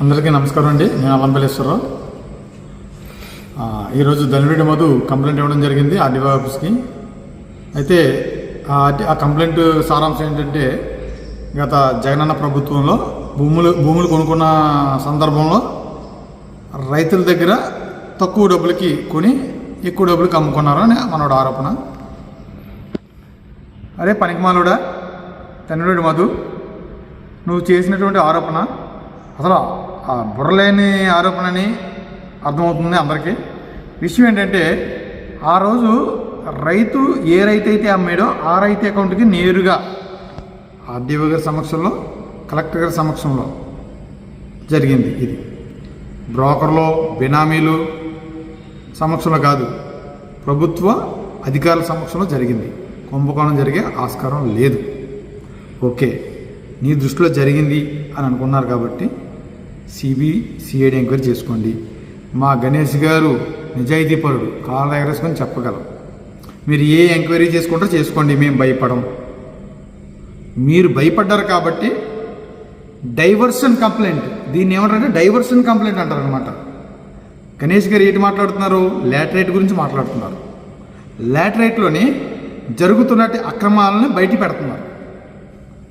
అందరికీ నమస్కారం అండి. నేను అల్లంపల్లేశ్వరరావు. ఈరోజు ధనిరెడ్డి మధు కంప్లైంట్ ఇవ్వడం జరిగింది ఆర్డీఓ ఆఫీస్కి. అయితే ఆ కంప్లైంట్ సారాంశం ఏంటంటే, గత జగనన్న ప్రభుత్వంలో భూములు కొనుక్కున్న సందర్భంలో రైతుల దగ్గర తక్కువ డబ్బులకి కొని ఎక్కువ డబ్బులకి అమ్ముకున్నారు అని మనోడు ఆరోపణ. అరే పనికిమాలుడా ధనిరెడ్డి మధు, నువ్వు చేసినటువంటి ఆరోపణ అసలు బుర్రలేని ఆరోపణని అర్థమవుతుంది అందరికీ. విషయం ఏంటంటే, ఆ రోజు రైతు ఏ రైతు అయితే అమ్మాడో ఆ రైతు అకౌంట్కి నేరుగా ఆర్డీఓ గారి సమక్షంలో, కలెక్టర్ గారి సమక్షంలో జరిగింది. ఇది బ్రోకర్లు, బినామీలు సమక్షంలో కాదు, ప్రభుత్వ అధికారుల సమక్షంలో జరిగింది. కుంభకోణం జరిగే ఆస్కారం లేదు. ఓకే, నీ దృష్టిలో జరిగింది అని అనుకున్నారు కాబట్టి సిఐడి ఎంక్వైరీ చేసుకోండి. మా గణేష్ గారు నిజాయితీపరుడు, కాళ్ళ ఎగరేసుకొని చెప్పగలం. మీరు ఏ ఎంక్వైరీ చేసుకుంటారో చేసుకోండి, మేము భయపడం. మీరు భయపడ్డారు కాబట్టి డైవర్షన్ కంప్లైంట్, దీన్ని ఏమంటారంటే డైవర్షన్ కంప్లైంట్ అంటారు అనమాట. గణేష్ గారు ఏంటి మాట్లాడుతున్నారు? లాటరైట్ గురించి మాట్లాడుతున్నారు. లాటరైట్లోని జరుగుతున్నట్టు అక్రమాలను బయట పెడుతున్నారు.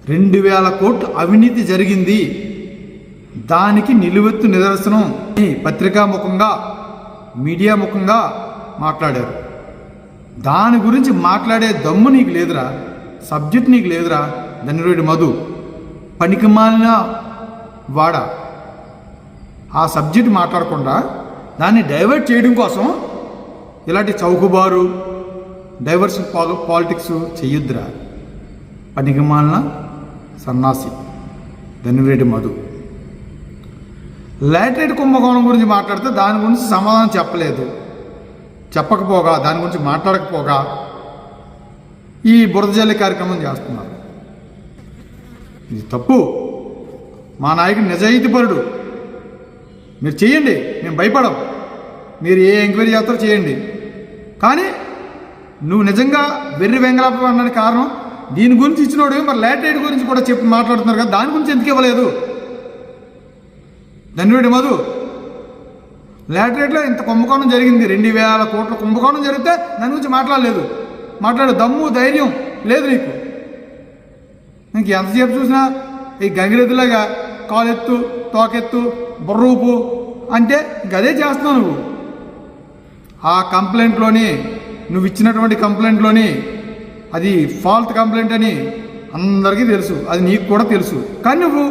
2000 కోట్లు అవినీతి జరిగింది, దానికి నిలువెత్తు నిదర్శనం పత్రికా ముఖంగా, మీడియా ముఖంగా మాట్లాడారు. దాని గురించి మాట్లాడే దమ్ము నీకు లేదురా, సబ్జెక్ట్ నీకు లేదురా ధనిరెడ్డి మధు, పనికిమాలిన వాడ. ఆ సబ్జెక్ట్ మాట్లాడకుండా దాన్ని డైవర్ట్ చేయడం కోసం ఇలాంటి చౌకబారు డైవర్షన్ పాలిటిక్స్ చెయ్యొద్దురా పనికిమాలిన సన్నాసి ధనిరెడ్డి మధు. లాటరైట్ కుంభకోణం గురించి మాట్లాడితే దాని గురించి సమాధానం చెప్పకపోగా దాని గురించి మాట్లాడకపోగా ఈ బురద జల్లి కార్యక్రమం చేస్తున్నారు. ఇది తప్పు. మా నాయకుడు నిజాయితీపరుడు, మీరు చేయండి, మేము భయపడం. మీరు ఏ ఎంక్వైరీ చేస్తారో చేయండి. కానీ నువ్వు నిజంగా వెర్రి వెంగళప్ప అనడానికి కారణం దీని గురించి ఇచ్చినోడు మరి లాటరైట్ గురించి కూడా చెప్పి మాట్లాడుతున్నారు కదా, దాని గురించి ఎందుకు ఇవ్వలేదు ధనిరెడ్డి మధు? లాటరైట్లో ఇంత కుంభకోణం జరిగింది, 2000 కోట్ల కుంభకోణం జరిగితే దాని గురించి మాట్లాడే దమ్ము ధైర్యం లేదు నీకు. నీకు ఎంతసేపు చూసినా ఈ గంగిరెద్దులాగా కాలెత్తు, తోకెత్తు, బుర్రూపు అంటే ఇంక అదే చేస్తున్నావు నువ్వు. ఆ కంప్లైంట్లోని, నువ్వు ఇచ్చినటువంటి కంప్లైంట్లోని అది ఫాల్ట్ కంప్లైంట్ అని అందరికీ తెలుసు, అది నీకు కూడా తెలుసు. కానీ నువ్వు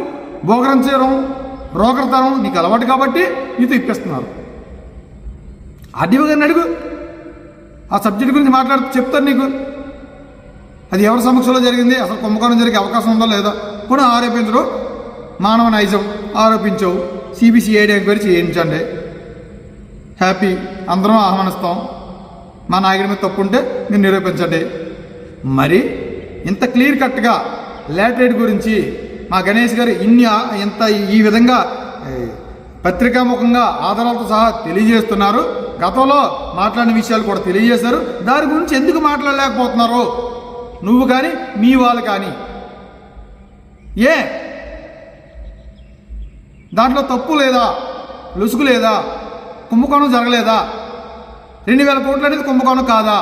బ్రోకర్తనం నీకు అలవాటు కాబట్టి నీతో ఇప్పిస్తున్నారు. ఆర్డీఓ గారిని అడుగు, ఆ సబ్జెక్ట్ గురించి చెప్తారు నీకు. అది ఎవరి సమక్షంలో జరిగింది, అసలు కుంభకోణం జరిగే అవకాశం ఉందో లేదో కూడా ఆరోపించరు. మానవ నైజం ఆరోపించవు, సిబిసిఐడి ఎంక్వైరీ చేయించండి, హ్యాపీ, అందరం ఆహ్వానిస్తాం. మా నాయకుడి మీద తప్పు ఉంటే మీరు నిరూపించండి. మరి ఇంత క్లియర్ కట్గా లాటరైట్ గురించి మా గణేష్ గారు ఇంత ఈ విధంగా పత్రికాముఖంగా ఆధారాలతో సహా తెలియజేస్తున్నారు. గతంలో మాట్లాడిన విషయాలు కూడా తెలియజేశారు. దాని గురించి ఎందుకు మాట్లాడలేకపోతున్నారు నువ్వు కానీ మీ వాళ్ళు కానీ? దాంట్లో తప్పు లేదా, లొసుగు లేదా, కుంభకోణం జరగలేదా? 2000 కోట్లు అనేది కుంభకోణం కాదా?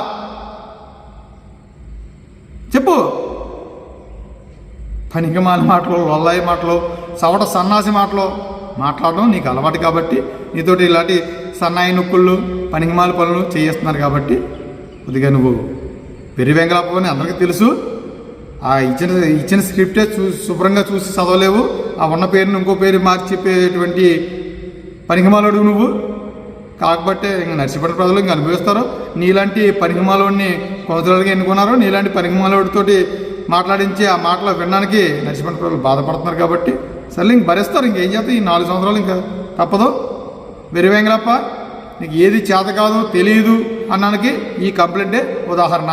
చెప్పు. పనికిమాల మాటలు, లొల్లాయి మాటలు, సవట సన్నాసి మాటలు మాట్లాడడం నీకు అలవాటు కాబట్టి, నీతోటి ఇలాంటి సన్నాయి నొక్కుళ్ళు, పనికిమాల పనులు చేయిస్తున్నారు కాబట్టి కొద్దిగా నువ్వు పెరి వెంగళప్పని అందరికీ తెలుసు. ఆ ఇచ్చిన స్క్రిప్టే శుభ్రంగా చూసి చదవలేవు. ఆ ఉన్న పేరుని ఇంకో పేరు మార్చి చెప్పేటువంటి పనికిమాలుడు నువ్వు. కాకపోతే ఇంక నర్సిపట్ల ప్రజలు ఇంక అనుభవిస్తారు. నీలాంటి పనికిమాలోడిని కొనసాలుగా ఎన్నుకున్నారు. నీలాంటి పనికిమాలోడితోటి మాట్లాడించి ఆ మాటలు వినడానికి నర్సిపట్ల ప్రజలు బాధపడుతున్నారు కాబట్టి సరే ఇంక భరిస్తారు. ఇంకేం చేస్తారు? ఈ 4 సంవత్సరాలు ఇంకా తప్పదు. వెర్రి వెంగళప్ప, నీకు ఏది చేత కాదు తెలియదు అన్నానికి ఈ కంప్లైంటే ఉదాహరణ.